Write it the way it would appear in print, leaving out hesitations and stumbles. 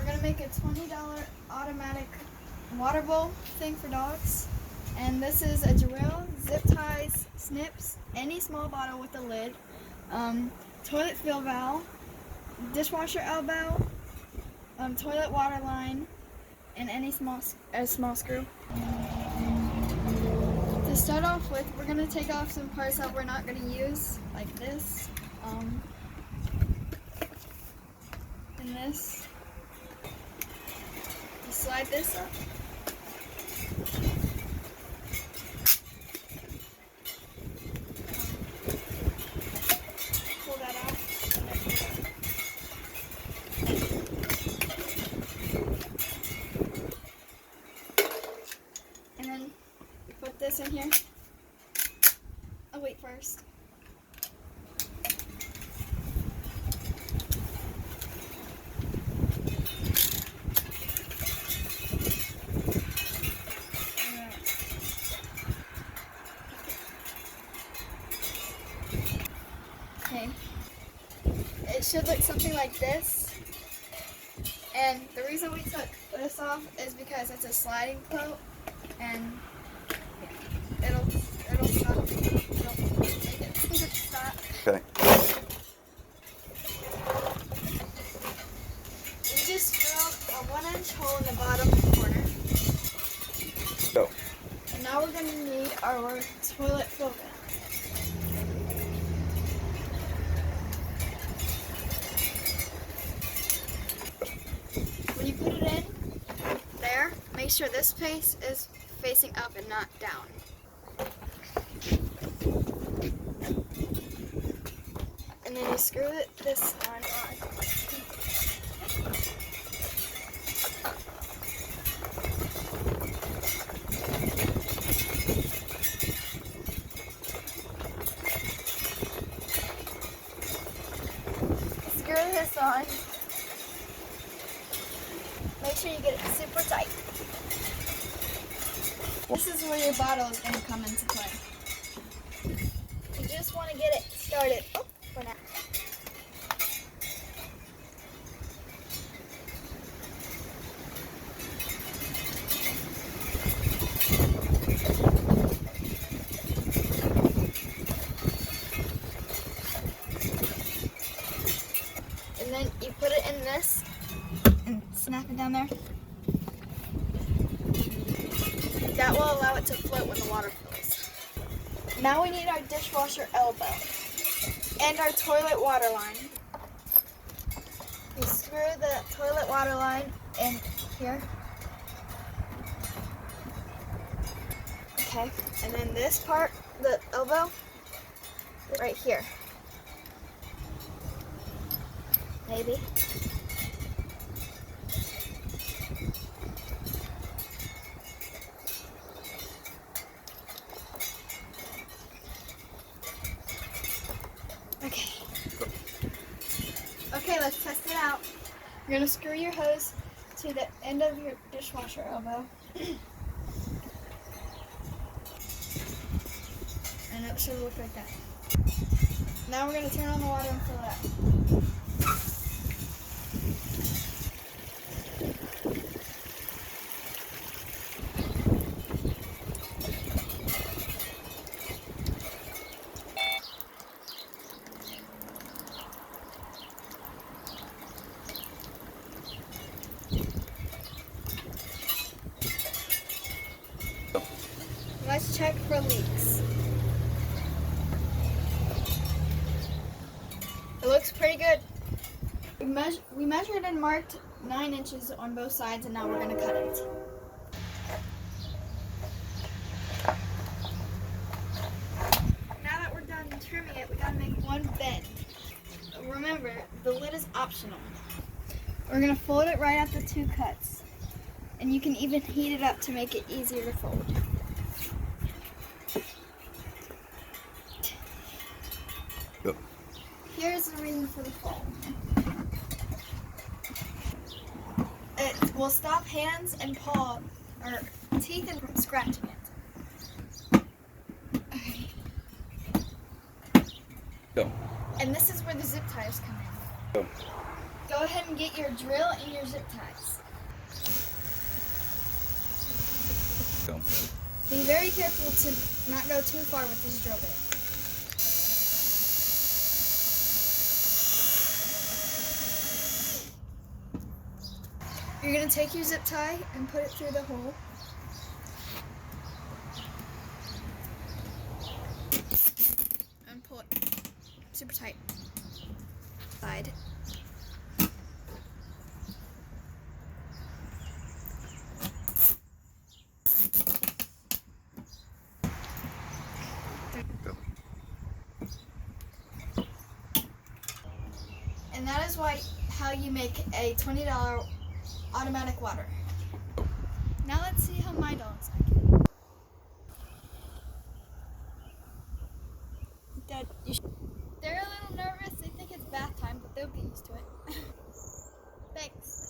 we're gonna make a $20 automatic water bowl thing for dogs. And this is a Jarrell, zip ties, snips, any small bottle with a lid, toilet fill valve, dishwasher elbow, toilet water line, and any small screw. To start off with, we're gonna take off some parts that we're not gonna use, like this, and this. You slide this up. Pull that out. And then you put this in here. Oh wait, first. Okay. It should look something like this. And the reason we took this off is because it's a sliding coat, and it'll stop. It'll make it stop. Okay. You just drill a 1-inch hole in the bottom corner. Go. And now we're gonna need our toilet fill gun. When you put it in there, make sure this face is facing up and not down. And then you screw this on. Screw this on. Make sure you get it super tight. This is where your bottle is going to come into play. You just want to get it started for now. And then you put it in this and snap it down there. That will allow it to float when the water fills. Now we need our dishwasher elbow and our toilet water line. You screw the toilet water line in here. Okay, and then this part, the elbow, right here. Maybe. Okay, let's test it out. You're gonna screw your hose to the end of your dishwasher elbow. And it should look like that. Now we're gonna turn on the water and fill it up. Let's check for leaks. It looks pretty good. We measured and marked 9 inches on both sides, and now we're going to cut it. Now that we're done trimming it, we got to make one bend. Remember, the lid is optional. We're going to fold it right at the 2 cuts, and you can even heat it up to make it easier to fold. Yep. Here's the reason for the fold. It will stop hands and paw, or teeth, and from scratching it. Okay. Go. And this is where the zip ties come in. Go. Go ahead and get your drill and your zip ties. Go. Be very careful to not go too far with this drill bit. You're going to take your zip tie and put it through the hole. And pull it super tight. Side. Go. And that is how you make a $20 automatic water. Now let's see how my dogs like it. Dad, they're a little nervous. They think it's bath time, but they'll get used to it. Thanks.